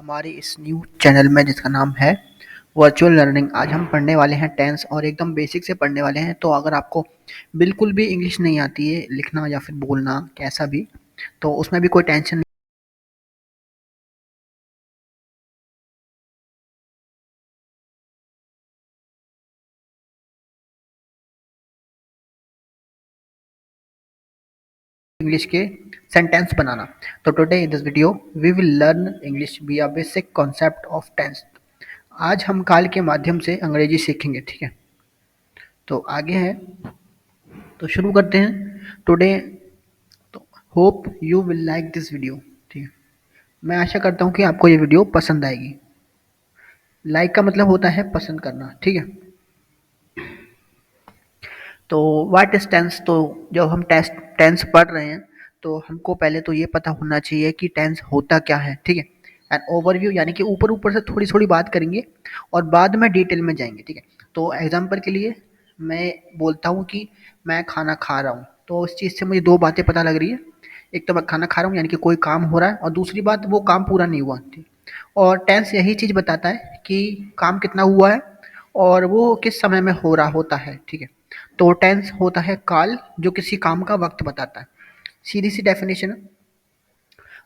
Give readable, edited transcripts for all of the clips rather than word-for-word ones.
हमारे इस new channel में जिसका नाम है वर्चुअल लर्निंग। आज हम पढ़ने वाले हैं टेंस और एकदम बेसिक से पढ़ने वाले हैं। तो अगर आपको बिल्कुल भी इंग्लिश नहीं आती है लिखना या फिर बोलना कैसा भी, तो उसमें भी कोई टेंशन नहीं। इंग्लिश के सेंटेंस बनाना। तो today in this video we will learn English via basic concept of tense. आज हम काल के माध्यम से अंग्रेजी सीखेंगे, ठीक है। तो आगे है, तो शुरू करते हैं टुडे। तो hope you will like this video, ठीक है। मैं आशा करता हूँ कि आपको ये वीडियो पसंद आएगी। लाइक का मतलब होता है पसंद करना, ठीक है। तो व्हाट इज टेंस। तो जब हम टेंस पढ़ रहे हैं तो हमको पहले तो ये पता होना चाहिए कि टेंस होता क्या है, ठीक है। एंड ओवरव्यू यानी कि ऊपर ऊपर से थोड़ी थोड़ी बात करेंगे और बाद में डिटेल में जाएंगे, ठीक है। तो एग्जांपल के लिए मैं बोलता हूँ कि मैं खाना खा रहा हूँ, तो उस चीज़ से मुझे दो बातें पता लग रही है। एक तो मैं खाना खा रहा हूँ यानी कि कोई काम हो रहा है, और दूसरी बात वो काम पूरा नहीं हुआ, ठीक। और टेंस यही चीज़ बताता है कि काम कितना हुआ है और वो किस समय में हो रहा होता है, ठीक है। तो टेंस होता है काल जो किसी काम का वक्त बताता है। सीधी सी डेफिनेशन है,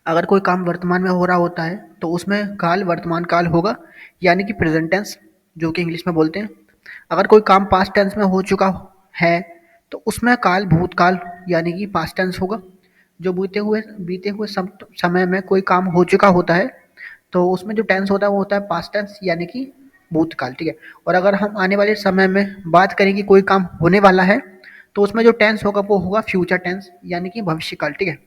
अगर कोई काम वर्तमान में हो रहा होता है तो उसमें काल वर्तमान काल होगा, यानी कि प्रेजेंट टेंस जो कि इंग्लिश में बोलते हैं। अगर कोई काम पास्ट टेंस में हो चुका है तो उसमें काल भूतकाल यानी कि पास्ट टेंस होगा। जो बीते हुए समय में कोई काम हो चुका होता है तो उसमें जो टेंस होता है वो होता है पास्ट टेंस यानी कि भूतकाल, ठीक है। और अगर हम आने वाले समय में बात करें कि कोई काम होने वाला है तो उसमें जो टेंस होगा वो होगा फ्यूचर टेंस यानी कि भविष्यकाल, ठीक है।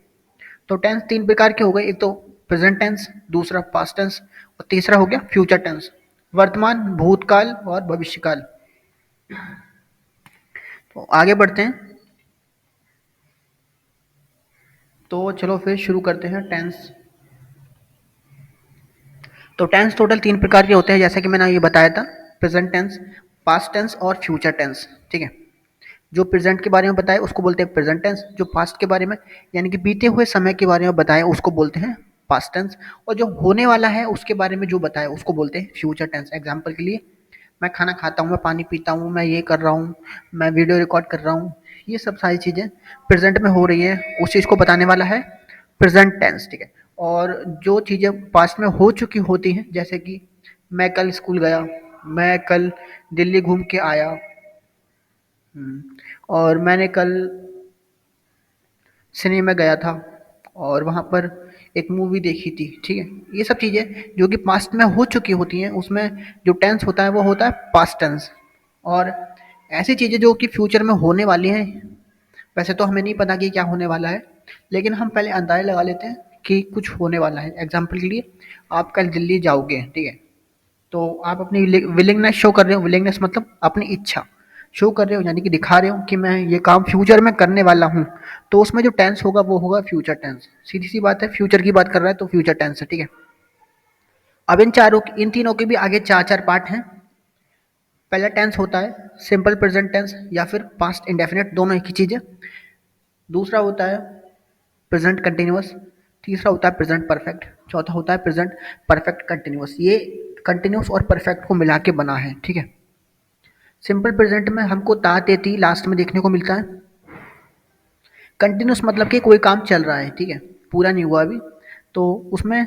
तो टेंस तीन प्रकार के हो गए, एक तो प्रेजेंट टेंस, दूसरा पास्ट टेंस और तीसरा हो गया फ्यूचर टेंस, वर्तमान, भूतकाल और भविष्यकाल। तो आगे बढ़ते हैं, तो चलो फिर शुरू करते हैं टेंस। तो टेंस टोटल तीन प्रकार के होते हैं जैसा कि मैंने ये बताया था, प्रेजेंट टेंस, पास्ट टेंस और फ्यूचर टेंस, ठीक है। जो प्रेजेंट के बारे में बताए उसको बोलते हैं प्रेजेंट टेंस, जो पास्ट के बारे में यानी कि बीते हुए समय के बारे में बताए उसको बोलते हैं पास्ट टेंस, और जो होने वाला है उसके बारे में जो बताए उसको बोलते हैं फ्यूचर टेंस। एग्जाम्पल के लिए, मैं खाना खाता हूँ, मैं पानी पीता हूँ, मैं ये कर रहा हूँ, मैं वीडियो रिकॉर्ड कर रहा हूँ, ये सब सारी चीज़ें प्रेजेंट में हो रही है, उस चीज़ को बताने वाला है प्रेजेंट टेंस, ठीक है। और जो चीज़ें पास्ट में हो चुकी होती हैं, जैसे कि मैं कल स्कूल गया, मैं कल दिल्ली घूम के आया, और मैंने कल सिनेमा गया था और वहाँ पर एक मूवी देखी थी, ठीक है। ये सब चीज़ें जो कि पास्ट में हो चुकी होती हैं उसमें जो टेंस होता है वो होता है पास्ट टेंस। और ऐसी चीज़ें जो कि फ्यूचर में होने वाली हैं, वैसे तो हमें नहीं पता कि क्या होने वाला है, लेकिन हम पहले अंदाज़ा लगा लेते हैं कि कुछ होने वाला है। एग्जाम्पल के लिए, आप कल दिल्ली जाओगे, ठीक है। तो आप अपनी विलिंगनेस शो कर रहे हो, विलिंगनेस मतलब अपनी इच्छा शो कर रहे हो यानी कि दिखा रहे हो कि मैं ये काम फ्यूचर में करने वाला हूँ। तो उसमें जो टेंस होगा वो होगा फ्यूचर टेंस। सीधी सी बात है, फ्यूचर की बात कर रहा है तो फ्यूचर टेंस है, ठीक है। अब इन तीनों के भी आगे चार चार पार्ट हैं। पहला टेंस होता है सिंपल प्रेजेंट टेंस या फिर पास्ट इंडेफिनिट, दोनों एक ही चीज़ है। दूसरा होता है प्रेजेंट कंटिन्यूअस, तीसरा होता है प्रेजेंट परफेक्ट, चौथा होता है प्रेजेंट परफेक्ट कंटिन्यूअस। ये कंटिन्यूअस और परफेक्ट को मिला के बना है, ठीक है। सिंपल प्रेजेंट में हमको ता तेती लास्ट में देखने को मिलता है। कंटिन्यूस मतलब कि कोई काम चल रहा है, ठीक है, पूरा नहीं हुआ अभी, तो उसमें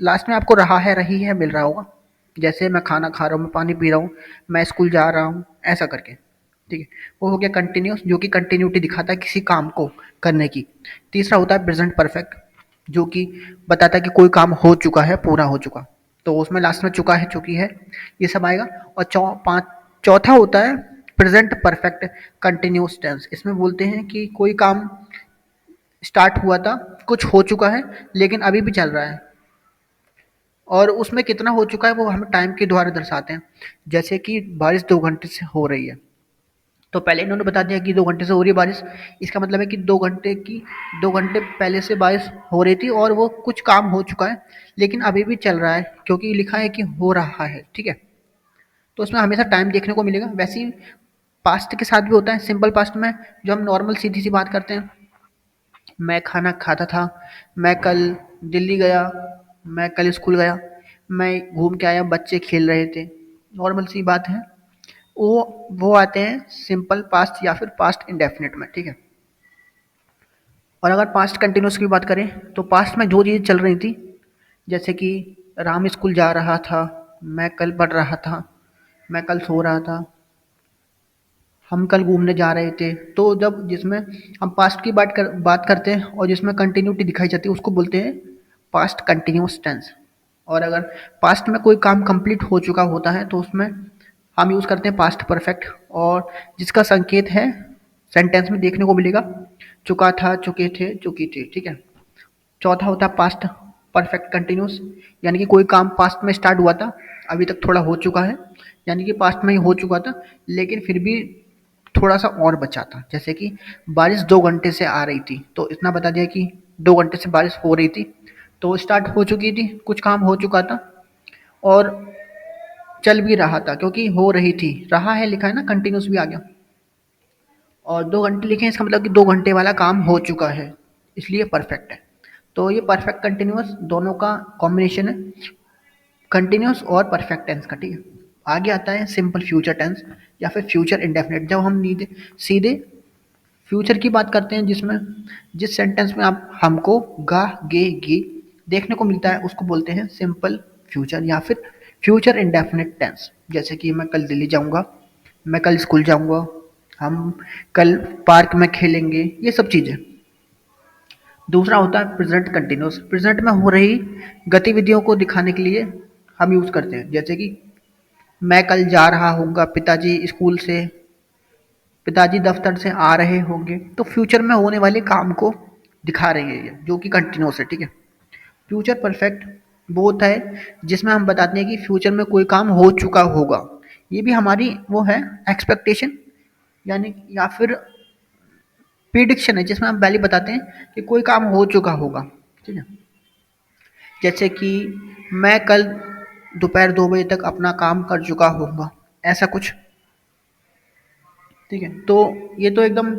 लास्ट में आपको रहा है, रही है मिल रहा होगा। जैसे मैं खाना खा रहा हूँ, मैं पानी पी रहा हूँ, मैं स्कूल जा रहा हूँ, ऐसा करके, ठीक है। वो हो गया कंटिन्यूस जो कि कंटिन्यूटी दिखाता है किसी काम को करने की। तीसरा होता है प्रेजेंट परफेक्ट जो कि बताता है कि कोई काम हो चुका है, पूरा हो चुका, तो उसमें लास्ट में चुका है, चुकी है, ये सब आएगा। और चौथा होता है प्रेजेंट परफेक्ट कंटिन्यूस टेंस। इसमें बोलते हैं कि कोई काम स्टार्ट हुआ था, कुछ हो चुका है, लेकिन अभी भी चल रहा है, और उसमें कितना हो चुका है वो हम टाइम के द्वारा दर्शाते हैं। जैसे कि बारिश 2 घंटे से हो रही है, तो पहले इन्होंने बता दिया कि 2 घंटे से हो रही है बारिश। इसका मतलब है कि 2 घंटे पहले से बारिश हो रही थी और वो कुछ काम हो चुका है लेकिन अभी भी चल रहा है, क्योंकि लिखा है कि हो रहा है, ठीक है। तो उसमें हमेशा टाइम देखने को मिलेगा। वैसे ही पास्ट के साथ भी होता है। सिंपल पास्ट में जो हम नॉर्मल सीधी सी बात करते हैं, मैं खाना खाता था, मैं कल दिल्ली गया, मैं कल स्कूल गया, मैं घूम के आया, बच्चे खेल रहे थे, नॉर्मल सी बात है। वो आते हैं सिंपल पास्ट या फिर पास्ट इंडेफिनिट में, ठीक है। और अगर पास्ट कंटिन्यूस की बात करें तो पास्ट में जो चीज़ें चल रही थी, जैसे कि राम स्कूल जा रहा था, मैं कल पढ़ रहा था, मैं कल सो रहा था, हम कल घूमने जा रहे थे। तो जब जिसमें हम पास्ट की बात करते हैं और जिसमें कंटिन्यूटी दिखाई जाती है उसको बोलते हैं पास्ट कंटिन्यूस टेंस। और अगर पास्ट में कोई काम कंप्लीट हो चुका होता है तो उसमें हम यूज़ करते हैं पास्ट परफेक्ट, और जिसका संकेत है सेंटेंस में देखने को मिलेगा चुका था, चुके थे, चुकी थी, ठीक है। चौथा होता है पास्ट परफेक्ट कंटिन्यूस, यानी कि कोई काम पास्ट में स्टार्ट हुआ था, अभी तक थोड़ा हो चुका है, यानी कि पास्ट में ही हो चुका था, लेकिन फिर भी थोड़ा सा और बचा था। जैसे कि बारिश 2 घंटे से आ रही थी, तो इतना बता दिया कि 2 घंटे से बारिश हो रही थी, तो स्टार्ट हो चुकी थी, कुछ काम हो चुका था और चल भी रहा था, क्योंकि हो रही थी, रहा है लिखा है ना, कंटिन्यूस भी आ गया। और 2 घंटे लिखे हैं, इसका मतलब कि 2 घंटे वाला काम हो चुका है, इसलिए परफेक्ट है। तो ये परफेक्ट कंटिन्यूस दोनों का कॉम्बिनेशन है, कंटिन्यूस और परफेक्ट टेंस का, ठीक है। आगे आता है सिंपल फ्यूचर टेंस या फिर फ्यूचर इंडेफिनिट। जब हम नीचे सीधे फ्यूचर की बात करते हैं, जिसमें जिस सेंटेंस में आप हमको गा गे गी देखने को मिलता है उसको बोलते हैं सिंपल फ्यूचर या फिर फ्यूचर इंडेफिनिट टेंस। जैसे कि मैं कल दिल्ली जाऊंगा, मैं कल स्कूल जाऊंगा, हम कल पार्क में खेलेंगे, ये सब चीज़ें। दूसरा होता है प्रेजेंट कंटिन्यूस। प्रेजेंट में हो रही गतिविधियों को दिखाने के लिए हम यूज़ करते हैं, जैसे कि मैं कल जा रहा हूँगा, पिताजी दफ्तर से आ रहे होंगे। तो फ्यूचर में होने वाले काम को दिखा रही है ये, जो कि कंटिन्यूस है, ठीक है। फ्यूचर परफेक्ट वो होता है जिसमें हम बताते हैं कि फ्यूचर में कोई काम हो चुका होगा। ये भी हमारी वो है एक्सपेक्टेशन, यानी या फिर प्रिडिक्शन है, जिसमें हम पहले बताते हैं कि कोई काम हो चुका होगा, ठीक है। जैसे कि मैं कल दोपहर 2 बजे तक अपना काम कर चुका होऊंगा, ऐसा कुछ, ठीक है। तो ये तो एकदम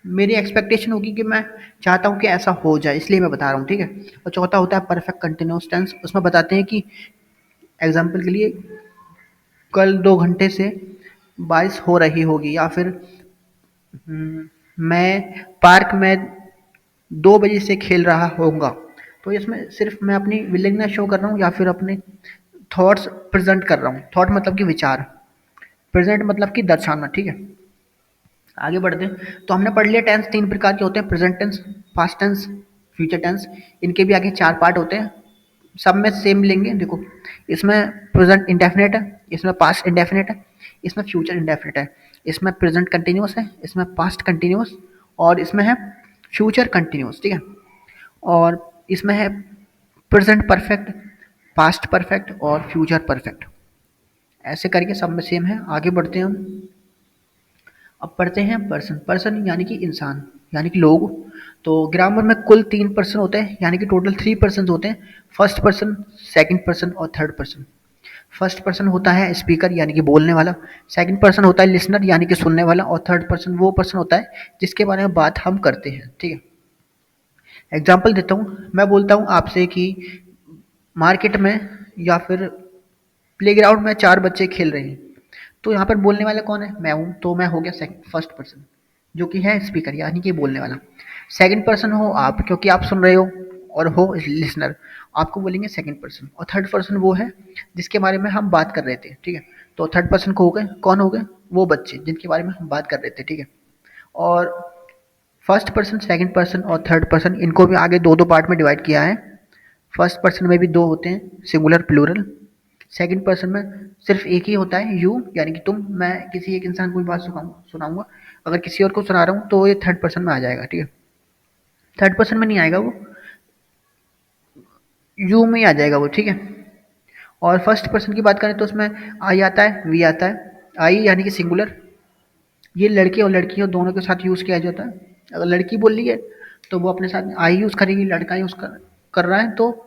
मेरी एक्सपेक्टेशन होगी कि मैं चाहता हूँ कि ऐसा हो जाए, इसलिए मैं बता रहा हूँ, ठीक है। और चौथा होता है परफेक्ट कंटिन्यूस टेंस। उसमें बताते हैं कि एग्जाम्पल के लिए कल 2 घंटे से बारिश हो रही होगी, या फिर मैं पार्क में 2 बजे से खेल रहा होऊंगा। तो इसमें सिर्फ मैं अपनी विलिंगनेस शो कर रहा हूँ या फिर अपने थॉट्स प्रेजेंट कर रहा हूँ। थॉट मतलब कि विचार, प्रेजेंट मतलब कि दर्शाना, ठीक है। आगे बढ़ते हैं तो हमने पढ़ लिया टेंस 3 प्रकार के होते हैं, present tense, past tense, future tense. इनके भी आगे 4 पार्ट होते हैं, सब में सेम लेंगे। देखो इसमें प्रेजेंट इंडेफिनिट है, इसमें पास्ट इंडेफिनिट है, इसमें फ्यूचर इंडेफिनिट है, इसमें प्रेजेंट कंटिन्यूस है, इसमें पास्ट कंटिन्यूस, और इसमें है फ्यूचर कंटिन्यूस, ठीक है। और इसमें है प्रेजेंट परफेक्ट, पास्ट परफेक्ट और फ्यूचर परफेक्ट। ऐसे करके सब में सेम है। आगे बढ़ते हैं हम। अब पढ़ते हैं पर्सन। पर्सन यानी कि इंसान, यानी कि लोग। तो ग्रामर में कुल 3 पर्सन होते हैं, यानी कि टोटल 3 पर्सन होते हैं। फर्स्ट पर्सन, सेकंड पर्सन और थर्ड पर्सन। फर्स्ट पर्सन होता है स्पीकर यानी कि बोलने वाला, सेकंड पर्सन होता है लिसनर यानी कि सुनने वाला, और थर्ड पर्सन वो पर्सन होता है जिसके बारे में बात हम करते हैं, ठीक है। एग्जाम्पल देता हूँ, मैं बोलता हूँ आपसे कि मार्केट में या फिर प्लेग्राउंड में 4 बच्चे खेल रहे हैं। तो यहाँ पर बोलने वाला कौन है? मैं हूँ, तो मैं हो गया फर्स्ट पर्सन, जो कि है स्पीकर यानी कि बोलने वाला। सेकंड पर्सन हो आप, क्योंकि आप सुन रहे हो, और हो लिसनर, आपको बोलेंगे सेकंड पर्सन। और थर्ड पर्सन वो है जिसके बारे में हम बात कर रहे थे, ठीक है। तो थर्ड पर्सन को हो गए, कौन हो गए? वो बच्चे जिनके बारे में हम बात कर रहे थे, ठीक है। और फर्स्ट पर्सन, सेकंड पर्सन और थर्ड पर्सन, इनको भी आगे दो दो पार्ट में डिवाइड किया है। फर्स्ट पर्सन में भी दो होते हैं, सिंगुलर प्लूरल। सेकंड पर्सन में सिर्फ एक ही होता है, यू यानी कि तुम। मैं किसी एक इंसान को भी बात सुनाऊंगा, अगर किसी और को सुना रहा हूँ तो ये थर्ड पर्सन में आ जाएगा, ठीक है। थर्ड पर्सन में नहीं आएगा वो, यू में ही आ जाएगा वो, ठीक है। और फर्स्ट पर्सन की बात करें तो उसमें आई आता है, वी आता है। आई यानी कि सिंगुलर, ये लड़के और लड़कियों दोनों के साथ यूज़ किया जाता है। अगर लड़की बोल रही है तो वो अपने साथ आई यूज़ करेगी, लड़का यूज़ कर रहा है तो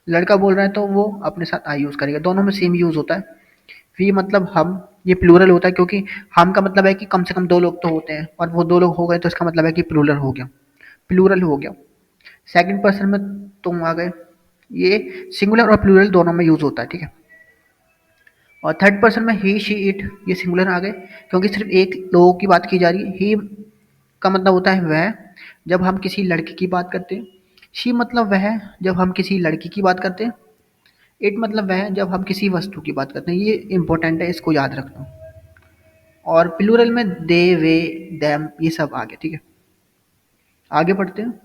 लड़का बोल रहा है तो वो अपने साथ आई यूज़ करेगा, दोनों में सेम यूज़ होता है। वी मतलब हम, ये प्लूरल होता है, क्योंकि हम का मतलब है कि कम से कम 2 लोग तो होते हैं, और वो 2 लोग हो गए तो इसका मतलब है कि प्लूरल हो गया, प्लूरल हो गया। सेकंड पर्सन में तुम आ गए, ये सिंगुलर और प्लूरल दोनों में यूज होता है, ठीक है। और थर्ड पर्सन में ही शी इट, ये सिंगुलर आ गए क्योंकि सिर्फ एक लोगों की बात की जा रही है। ही का मतलब होता है वह, जब हम किसी लड़के की बात करते हैं। शी मतलब वह, जब हम किसी लड़की की बात करते हैं। इट मतलब वह, जब हम किसी वस्तु की बात करते हैं। ये इंपॉर्टेंट है, इसको याद रखना। और प्लूरल में दे, वे, देम, ये सब आ गए, ठीक है। आगे बढ़ते हैं।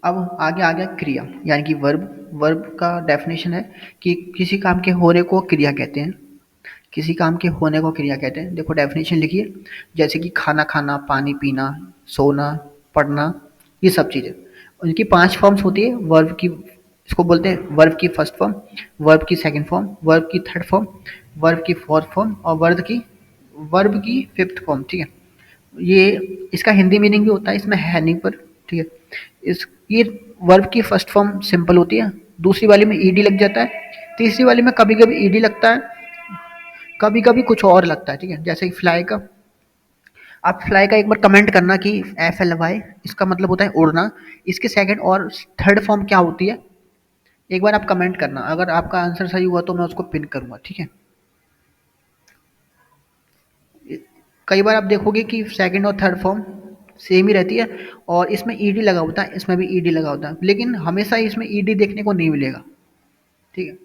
अब आगे आ गया क्रिया यानी कि वर्ब। वर्ब का डेफिनेशन है कि किसी काम के होने को क्रिया कहते हैं। किसी काम के होने को क्रिया कहते हैं। देखो डेफिनेशन लिखिए, जैसे कि खाना खाना, पानी पीना, सोना, पढ़ना, ये सब चीज़ें। उनकी 5 फॉर्म्स होती है वर्ब की। इसको बोलते हैं वर्ब की फर्स्ट फॉर्म, वर्ब की सेकंड फॉर्म, वर्ब की थर्ड फॉर्म, वर्ब की फोर्थ फॉर्म और वर्ब की फिफ्थ फॉर्म, ठीक है। ये इसका हिंदी मीनिंग भी होता है, इसमें है नहीं पर, ठीक है। इस ये वर्ब की फर्स्ट फॉर्म सिंपल होती है, दूसरी वाली में ईडी लग जाता है, तीसरी वाली में कभी कभी ईडी लगता है, कभी कभी कुछ और लगता है, ठीक है। जैसे कि फ्लाई का, आप फ्लाई का एक बार कमेंट करना कि FLY, इसका मतलब होता है उड़ना। इसके सेकंड और थर्ड फॉर्म क्या होती है, एक बार आप कमेंट करना। अगर आपका आंसर सही हुआ तो मैं उसको पिन करूंगा, ठीक है। कई बार आप देखोगे कि सेकंड और थर्ड फॉर्म सेम ही रहती है और इसमें ईडी लगा होता है, इसमें भी ईडी लगा होता है, लेकिन हमेशा इसमें ईडी देखने को नहीं मिलेगा, ठीक है।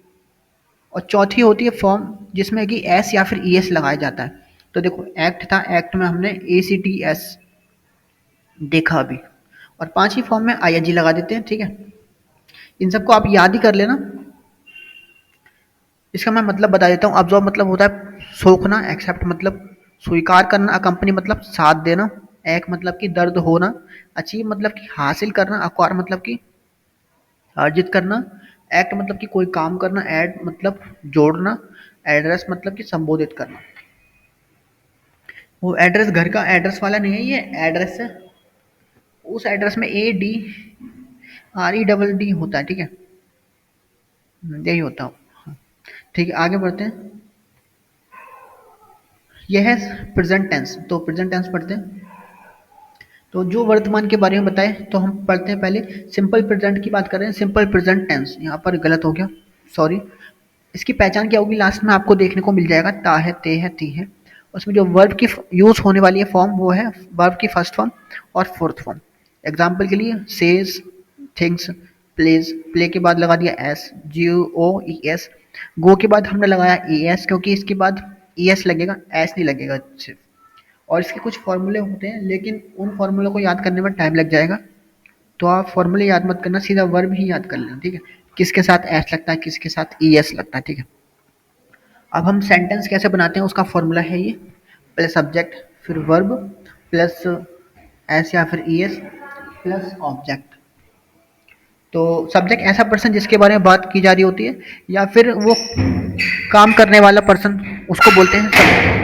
और चौथी होती है फॉर्म जिसमें कि एस या फिर ES लगाया जाता है। तो देखो एक्ट था, एक्ट में हमने ACTS देखा अभी। और पांचवी फॉर्म में ING लगा देते हैं, ठीक है। इन सबको आप याद ही कर लेना। इसका मैं मतलब बता देता हूँ। अब्जॉर्ब मतलब होता है सोखना, एक्सेप्ट मतलब स्वीकार करना, अकम्पनी मतलब साथ देना, एक मतलब कि दर्द होना, अचीव मतलब कि हासिल करना, अक्वायर मतलब कि अर्जित करना, एक्ट मतलब कि कोई काम करना, ऐड मतलब जोड़ना, एड्रेस मतलब कि संबोधित करना। वो एड्रेस घर का एड्रेस वाला नहीं है, ये एड्रेस है। उस एड्रेस में ADREDD होता है, ठीक है। यही होता है, ठीक है। आगे बढ़ते हैं। यह है प्रेजेंट टेंस, तो प्रेजेंट टेंस पढ़ते हैं। तो जो वर्तमान के बारे में बताए तो हम पढ़ते हैं पहले। सिंपल प्रेजेंट की बात कर रहे हैं, सिंपल प्रेजेंट टेंस, यहाँ पर गलत हो गया, सॉरी। इसकी पहचान क्या होगी, लास्ट में आपको देखने को मिल जाएगा, ता है, ते है, ती है। उसमें जो वर्ब की यूज होने वाली है फॉर्म, वो है वर्ब की फर्स्ट फॉर्म और फोर्थ फॉर्म। एग्जाम्पल के लिए सेज, थिंग्स, प्लेज, प्ले के बाद लगा दिया GOES, गो के बाद हमने लगाया ES क्योंकि इसके बाद ES लगेगा, एस नहीं लगेगा सिर्फ। और इसके कुछ फॉर्मूले होते हैं लेकिन उन फॉर्मूलों को याद करने में टाइम लग जाएगा, तो आप फॉर्मूले याद मत करना, सीधा वर्ब ही याद कर लेना, ठीक है। किसके साथ एस लगता है, किसके साथ ES लगता है, ठीक है। अब हम सेंटेंस कैसे बनाते हैं उसका फॉर्मूला है ये, पहले सब्जेक्ट, फिर वर्ब, प्लस एस या फिर ES, प्लस ऑब्जेक्ट। तो सब्जेक्ट ऐसा पर्सन जिसके बारे में बात की जा रही होती है, या फिर वो काम करने वाला पर्सन, उसको बोलते हैं सब्जेक्ट।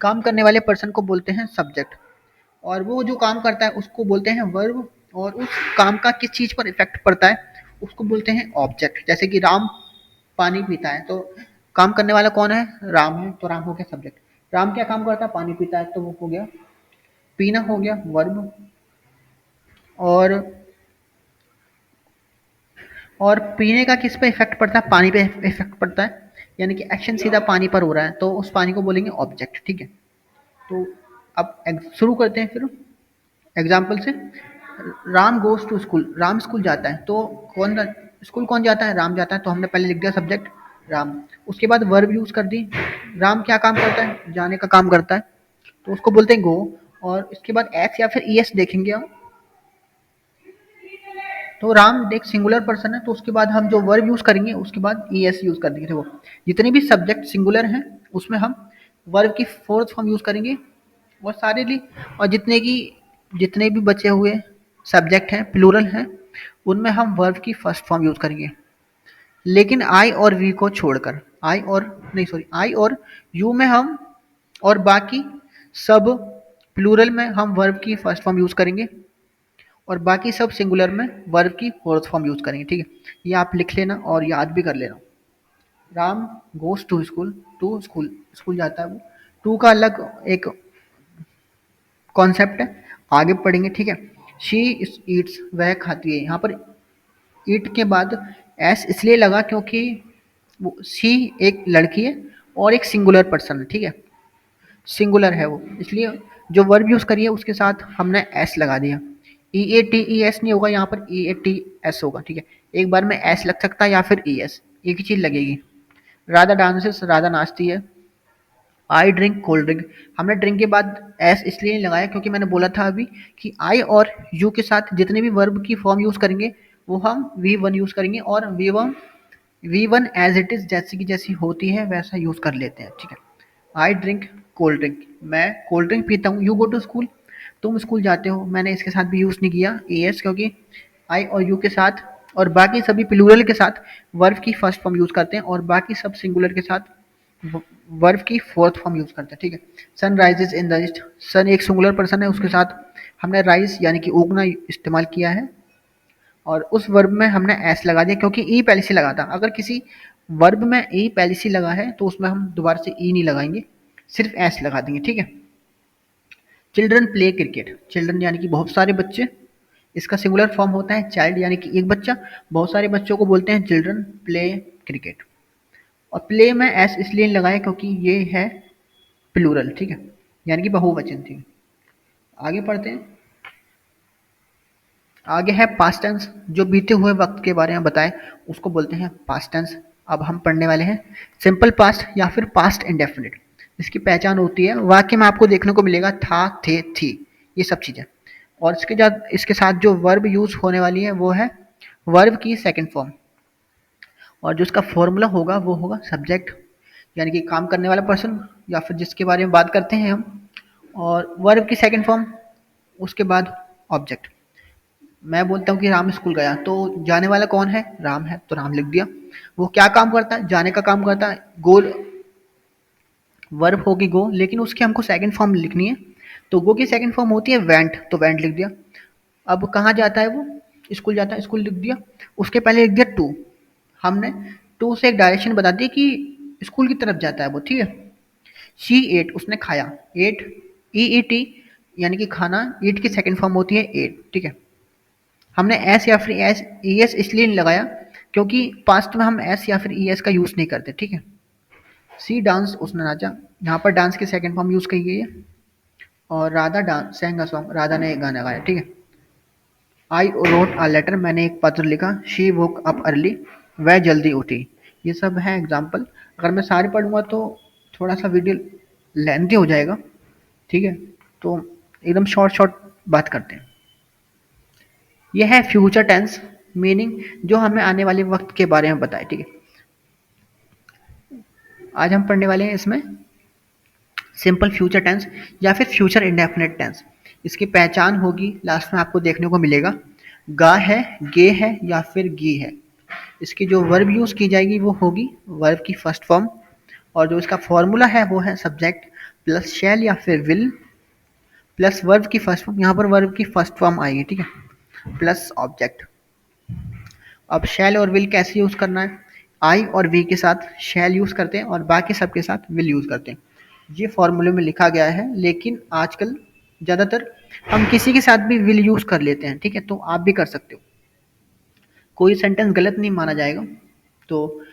काम करने वाले पर्सन को बोलते हैं सब्जेक्ट। और वो जो काम करता है उसको बोलते हैं वर्ब। और उस काम का किस चीज़ पर इफेक्ट पड़ता है उसको बोलते हैं ऑब्जेक्ट। जैसे कि राम पानी पीता है, तो काम करने वाला कौन है, राम है, तो राम हो गया सब्जेक्ट। राम क्या काम करता है, पानी पीता है, तो वो हो गया पीना, हो गया वर्ब। और पीने का किस पे इफेक्ट पड़ता है, पानी पे इफेक्ट पड़ता है, यानी कि एक्शन सीधा पानी पर हो रहा है, तो उस पानी को बोलेंगे ऑब्जेक्ट, ठीक है। तो अब शुरू करते हैं फिर एग्जाम्पल से। Ram goes to school, Ram school जाता है, तो स्कूल कौन जाता है, राम जाता है, तो हमने पहले लिख दिया सब्जेक्ट राम। उसके बाद वर्ब यूज कर दी, राम क्या काम करता है, जाने का काम करता है, तो उसको बोलते हैं गो। और इसके बाद एस या फिर ES देखेंगे हम, तो राम देख सिंगुलर पर्सन है, तो उसके बाद हम जो वर्ब यूज करेंगे उसके बाद ES यूज कर देंगे। देखो जितने भी सब्जेक्ट सिंगुलर हैं उसमें हम वर्ब की फोर्थ फॉर्म यूज करेंगे, और सारे ली। और जितने भी बचे हुए सब्जेक्ट हैं प्लूरल हैं, उनमें हम वर्ब की फर्स्ट फॉर्म यूज करेंगे। लेकिन आई और वी को छोड़कर, आई और यू में हम, और बाकी सब प्लूरल में हम वर्ब की फर्स्ट फॉर्म यूज करेंगे, और बाकी सब सिंगुलर में वर्ब की फोर्थ फॉर्म यूज करेंगे, ठीक है। ये आप लिख लेना और याद भी कर लेना। Ram goes to school, to school, school जाता है वो, टू का अलग एक कॉन्सेप्ट है, आगे पढ़ेंगे, ठीक है। शी ईट्स, वह खाती है। यहाँ पर ईट के बाद एस इसलिए लगा क्योंकि वो शी एक लड़की है और एक सिंगुलर पर्सन है, ठीक है, सिंगुलर है वो, इसलिए जो वर्ब यूज़ करिए उसके साथ हमने एस लगा दिया। ई ए टी ई एस नहीं होगा, यहाँ पर ई ए टी एस होगा, ठीक है। एक बार में एस लग सकता है या फिर ई एस, एक ही चीज़ लगेगी। राधा डांसेस, राधा नाचती है। आई ड्रिंक कोल्ड ड्रिंक, हमने ड्रिंक के बाद एस इसलिए नहीं लगाया क्योंकि मैंने बोला था अभी कि आई और यू के साथ जितने भी वर्ब की फॉर्म यूज़ करेंगे वो हम वी वन यूज़ करेंगे, और V one as it is जैसी की जैसी होती है वैसा यूज़ कर लेते हैं, ठीक है। आई ड्रिंक कोल्ड ड्रिंक, मैं कोल्ड ड्रिंक पीता हूँ। यू गो टू स्कूल, तुम स्कूल जाते हो। मैंने इसके साथ भी यूज़ नहीं किया ए एस क्योंकि आई और यू के साथ और बाकी सभी प्लूरल के साथ वर्ब की फर्स्ट फॉर्म यूज़ करते हैं, और बाकी सब सिंगुलर के साथ वर्ब की फोर्थ फॉर्म यूज़ करते हैं, ठीक है। Sun rises in the east, sun एक सिंगुलर पर्सन है, उसके साथ हमने राइज यानी कि उगना इस्तेमाल किया है, और उस वर्ब में हमने एस लगा दिया क्योंकि ई पहले से लगा था। अगर किसी वर्ब में ई पहले से लगा है तो उसमें हम दोबारा से ई नहीं लगाएंगे, सिर्फ एस लगा देंगे, ठीक है। चिल्ड्रन प्ले क्रिकेट, चिल्ड्रन यानी कि बहुत सारे बच्चे, इसका सिंगुलर फॉर्म होता है चाइल्ड यानी कि एक बच्चा, बहुत सारे बच्चों को बोलते हैं चिल्ड्रन प्ले क्रिकेट। और प्ले में एस इसलिए लगाया क्योंकि ये है प्लूरल, ठीक है, यानी कि बहुवचन थी। आगे पढ़ते हैं। आगे है पास्ट टेंस, जो बीते हुए वक्त के बारे में बताए उसको बोलते हैं पास्ट टेंस। अब हम पढ़ने वाले हैं सिंपल पास्ट या फिर पास्ट इंडेफिनिट। इसकी पहचान होती है वाक्य में आपको देखने को मिलेगा था, थे, थी, ये सब चीज़ें। और इसके साथ जो वर्ब यूज होने वाली है वो है वर्ब की सेकंड फॉर्म, और जो इसका फॉर्मूला होगा वो होगा सब्जेक्ट, यानी कि काम करने वाला पर्सन या फिर जिसके बारे में बात करते हैं हम, और वर्ब की सेकंड फॉर्म, उसके बाद ऑब्जेक्ट। मैं बोलता हूँ कि राम स्कूल गया, तो जाने वाला कौन है? राम है, तो राम लिख दिया। वो क्या काम करता है? जाने का काम करता है। गो वर्ब होगी गो, लेकिन उसकी हमको सेकंड फॉर्म लिखनी है, तो गो की सेकंड फॉर्म होती है वेंट, तो वेंट लिख दिया। अब कहाँ जाता है वो? स्कूल जाता है, स्कूल लिख दिया। उसके पहले लिख दिया टू, हमने टू से एक डायरेक्शन बता दी कि स्कूल की तरफ जाता है वो, ठीक है। शी एट, उसने खाया। एट, ई ई टी यानी कि खाना, ईट की सेकंड फॉर्म होती है एट, ठीक है। हमने एस या फिर एस ई एस इसलिए नहीं लगाया क्योंकि पास्ट में हम एस या फिर ई एस का यूज़ नहीं करते, ठीक है। सी डांस, उसने नाचा, यहाँ पर डांस की सेकंड फॉर्म यूज़ की गई है। और Radha dance sang a song, Radha ने एक गाना गाया, ठीक है। आई रोट अ लेटर, मैंने एक पत्र लिखा। शी वोक अप अर्ली, वह जल्दी उठी। ये सब है एग्जाम्पल। अगर मैं सारे पढ़ूंगा तो थोड़ा सा वीडियो लेंथी हो जाएगा, ठीक है, तो एकदम शॉर्ट शॉर्ट बात करते हैं। यह है फ्यूचर टेंस, मीनिंग जो हमें आने वाले वक्त के बारे में बताए, ठीक है। आज हम पढ़ने वाले हैं इसमें सिंपल फ्यूचर टेंस या फिर फ्यूचर इंडेफिनिट टेंस। इसकी पहचान होगी, लास्ट में आपको देखने को मिलेगा, गा है, गे है या फिर गी है। इसकी जो वर्ब यूज़ की जाएगी वो होगी वर्ब की फर्स्ट फॉर्म, और जो इसका फॉर्मूला है वो है सब्जेक्ट प्लस शैल या फिर विल प्लस वर्ब की फर्स्ट फॉर्म, यहाँ पर वर्ब की फर्स्ट फॉर्म आएगी, ठीक है, प्लस ऑब्जेक्ट। अब शैल और विल कैसे यूज़ करना है? आई और वी के साथ शैल यूज़ करते हैं और बाकी सब के साथ विल यूज़ करते हैं। ये फॉर्मूले में लिखा गया है, लेकिन आजकल ज़्यादातर हम किसी के साथ भी विल यूज़ कर लेते हैं, ठीक है, तो आप भी कर सकते हो, कोई सेंटेंस गलत नहीं माना जाएगा। तो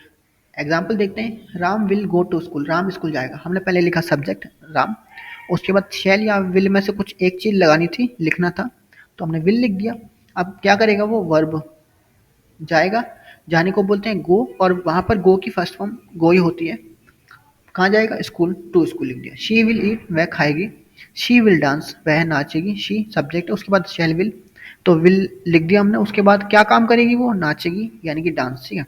एग्जाम्पल देखते हैं। Ram will go to school, Ram school जाएगा। हमने पहले लिखा सब्जेक्ट राम, उसके बाद शैल या विल में से कुछ एक चीज़ लगानी थी, लिखना था, तो हमने विल लिख दिया। अब क्या करेगा वो? वर्ब जाएगा, जाने को बोलते हैं गो, और वहाँ पर गो की फर्स्ट फॉर्म गो ही होती है। कहाँ जाएगा? स्कूल, टू स्कूल लिख दिया। शी विल ईट, वह खाएगी। शी विल डांस, वह नाचेगी। शी सब्जेक्ट है, उसके बाद शैल विल, तो विल लिख दिया हमने। उसके बाद क्या काम करेगी वो? नाचेगी, यानी कि डांस, ठीक है।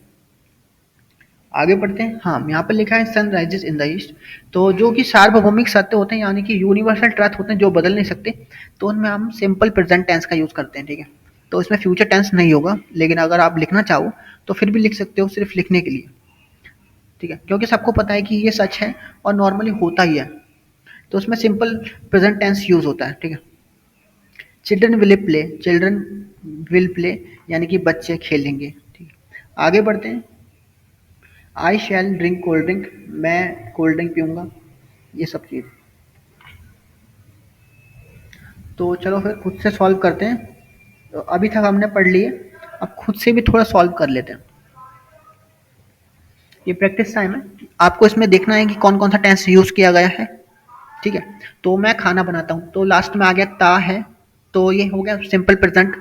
आगे बढ़ते हैं। हाँ, यहाँ पर लिखा है sun rises in the east, तो जो कि सार्वभौमिक सत्य होते हैं, यानी कि यूनिवर्सल ट्रथ होते हैं जो बदल नहीं सकते, तो उनमें हम सिंपल प्रेजेंट टेंस का यूज़ करते हैं, ठीक है। तो इसमें फ्यूचर टेंस नहीं होगा, लेकिन अगर आप लिखना चाहो तो फिर भी लिख सकते हो, सिर्फ लिखने के लिए, ठीक है, क्योंकि सबको पता है कि ये सच है और नॉर्मली होता ही है, तो उसमें सिंपल प्रेजेंट टेंस यूज़ होता है, ठीक है। Children will play, children will play यानी कि बच्चे खेलेंगे, ठीक है। आगे बढ़ते हैं। आई शैल ड्रिंक कोल्ड ड्रिंक, मैं कोल्ड ड्रिंक पीऊँगा, ये सब चीज़। तो चलो फिर खुद से सॉल्व करते हैं। तो अभी तक हमने पढ़ लिए, अब खुद से भी थोड़ा सॉल्व कर लेते हैं। ये प्रैक्टिस टाइम है, आपको इसमें देखना है कि कौन कौन सा टेंस यूज़ किया गया है। ठीक है, तो मैं खाना बनाता हूँ, तो लास्ट में आ गया ता है, तो ये हो गया सिंपल प्रेजेंट,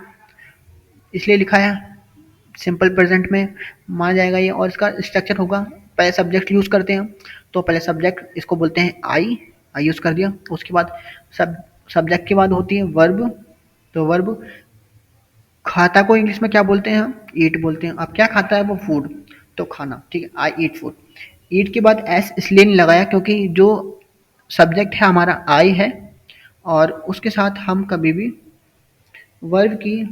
इसलिए लिखा है सिंपल प्रेजेंट में माना जाएगा ये। और इसका स्ट्रक्चर होगा, पहले सब्जेक्ट यूज़ करते हैं, तो पहले सब्जेक्ट इसको बोलते हैं आई, आई यूज़ कर दिया। उसके बाद सब्जेक्ट के बाद होती है वर्ब, तो वर्ब खाता को इंग्लिश में क्या बोलते हैं हम, ईट बोलते हैं। अब क्या खाता है वो, फूड, तो खाना, ठीक है, आई ईट फूड। ईट के बाद एस इसलिए नहीं लगाया क्योंकि जो सब्जेक्ट है हमारा आई है, और उसके साथ हम कभी भी वर्ब की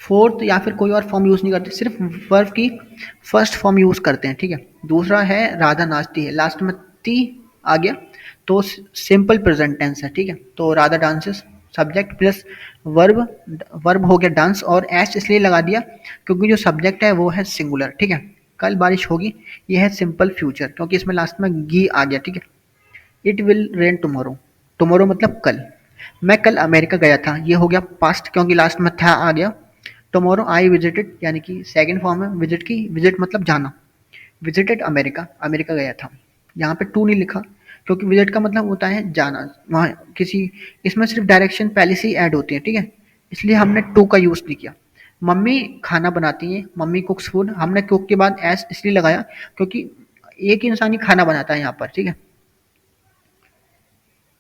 फोर्थ या फिर कोई और फॉर्म यूज़ नहीं करते, सिर्फ वर्ब की फर्स्ट फॉर्म यूज़ करते हैं। ठीक है, दूसरा है राधा नाचती है, लास्ट में ती आ गया, तो सिंपल प्रेजेंट टेंस है। ठीक है, तो Radha dances, subject plus verb, verb हो गया डांस, और एस इसलिए लगा दिया क्योंकि जो सब्जेक्ट है वो है सिंगुलर। ठीक है, कल बारिश होगी, ये है सिंपल फ्यूचर क्योंकि इसमें लास्ट में गी आ गया। ठीक है, it will rain tomorrow, tomorrow मतलब कल। मैं कल अमेरिका गया था, ये हो गया पास्ट क्योंकि लास्ट में था आ गया। टुमारो आई विजिटेड, यानी कि सेकंड फॉर्म है विजिट की, विजिट मतलब जाना, विजिटेड अमेरिका, अमेरिका गया था। यहाँ पे टू नहीं लिखा क्योंकि विजिट का मतलब होता है जाना वहाँ किसी, इसमें सिर्फ डायरेक्शन पहले से ही ऐड होती है। ठीक है, इसलिए हमने टू का यूज़ नहीं किया। मम्मी खाना बनाती है, मम्मी कुक्स फूड, हमने कुक के बाद एस इसलिए लगाया क्योंकि एक इंसान ही खाना बनाता है यहाँ पर। ठीक है,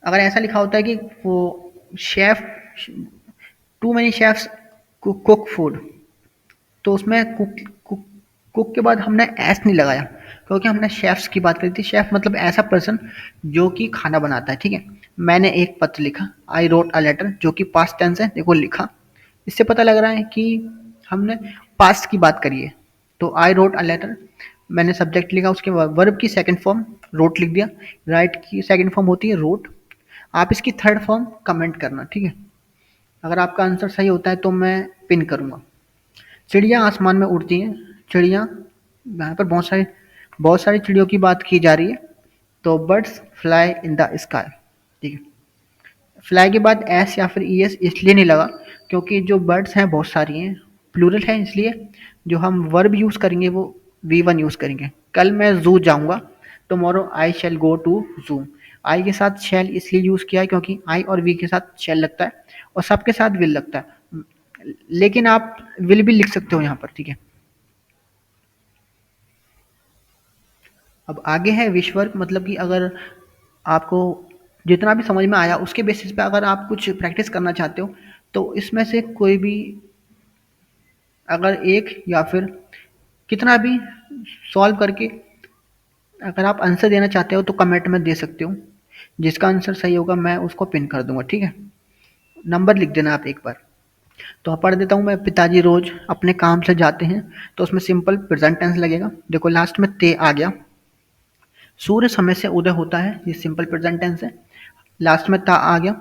अगर ऐसा लिखा होता है कि वो chef, too many chefs cook food, तो उसमें कुक कुक कुक के बाद हमने एस नहीं लगाया क्योंकि हमने शेफ्स की बात करी थी। शेफ मतलब ऐसा पर्सन जो कि खाना बनाता है। ठीक है, मैंने एक पत्र लिखा, आई रोट अ लेटर, जो कि पास्ट टेंस है, देखो लिखा, इससे पता लग रहा है कि हमने पास्ट की बात करी है। तो आई रोट अ लेटर, मैंने सब्जेक्ट लिखा, उसके बाद वर्ब की सेकंड फॉर्म रोट लिख दिया, राइट की सेकंड फॉर्म होती है रोट। आप इसकी थर्ड फॉर्म कमेंट करना। ठीक है, अगर आपका आंसर सही होता है तो मैं पिन करूँगा। चिड़िया आसमान में उड़ती हैं, चिड़िया, यहाँ पर बहुत सारी चिड़ियों की बात की जा रही है, तो birds fly in the sky. ठीक है, फ्लाई के बाद एस या फिर ई एस इसलिए नहीं लगा क्योंकि जो बर्ड्स हैं बहुत सारी हैं, प्लूरल है, इसलिए जो हम वर्ब यूज़ करेंगे वो वी वन यूज़ करेंगे। कल मैं जू जाऊँगा, tomorrow I shell go to जू, आई के साथ शैल इसलिए यूज़ किया है क्योंकि आई और वी के साथ शैल लगता है और सबके साथ विल लगता है, लेकिन आप विल भी लिख सकते हो यहाँ पर। ठीक है, अब आगे है विश्वर्ग, मतलब कि अगर आपको जितना भी समझ में आया उसके बेसिस पे अगर आप कुछ प्रैक्टिस करना चाहते हो, तो इसमें से कोई भी अगर एक या फिर कितना भी सॉल्व करके अगर आप आंसर देना चाहते हो तो कमेंट में दे सकते हो, जिसका आंसर सही होगा मैं उसको पिन कर दूंगा। ठीक है, नंबर लिख देना आप एक बार। तो पढ़ देता हूँ मैं, पिताजी रोज अपने काम से जाते हैं, तो उसमें सिंपल प्रेजेंट टेंस लगेगा, देखो लास्ट में ते आ गया। सूर्य समय से उदय होता है, ये सिंपल प्रेजेंट टेंस है, लास्ट में ता आ गया।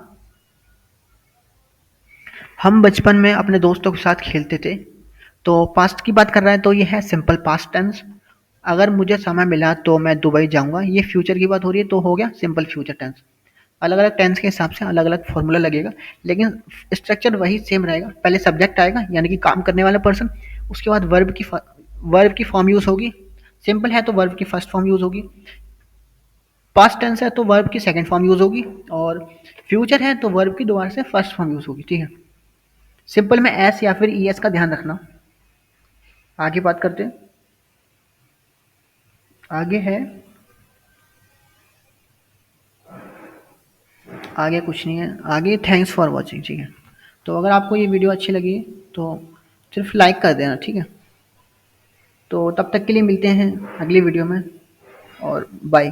हम बचपन में अपने दोस्तों के साथ खेलते थे, तो पास्ट की बात कर रहा है तो ये है सिंपल पास्ट टेंस। अगर मुझे समय मिला तो मैं दुबई जाऊंगा, ये फ्यूचर की बात हो रही है, तो हो गया सिंपल फ्यूचर टेंस। अलग अलग टेंस के हिसाब से अलग अलग फॉर्मूला लगेगा, लेकिन स्ट्रक्चर वही सेम रहेगा। पहले सब्जेक्ट आएगा यानी कि काम करने वाला पर्सन, उसके बाद वर्ब की फॉर्म यूज होगी, सिंपल है तो वर्ब की फर्स्ट फॉर्म यूज होगी, पास्ट टेंस है तो वर्ब की सेकंड फॉर्म यूज होगी, और फ्यूचर है तो वर्ब की दोबारा से फर्स्ट फॉर्म यूज होगी। ठीक है, सिंपल में एस या फिर ई एस का ध्यान रखना। आगे बात करते हैं, आगे है, आगे कुछ नहीं है, आगे थैंक्स फॉर वॉचिंग। ठीक है, तो अगर आपको ये वीडियो अच्छी लगी तो सिर्फ लाइक कर देना। ठीक है, तो तब तक के लिए मिलते हैं अगली वीडियो में, और बाय।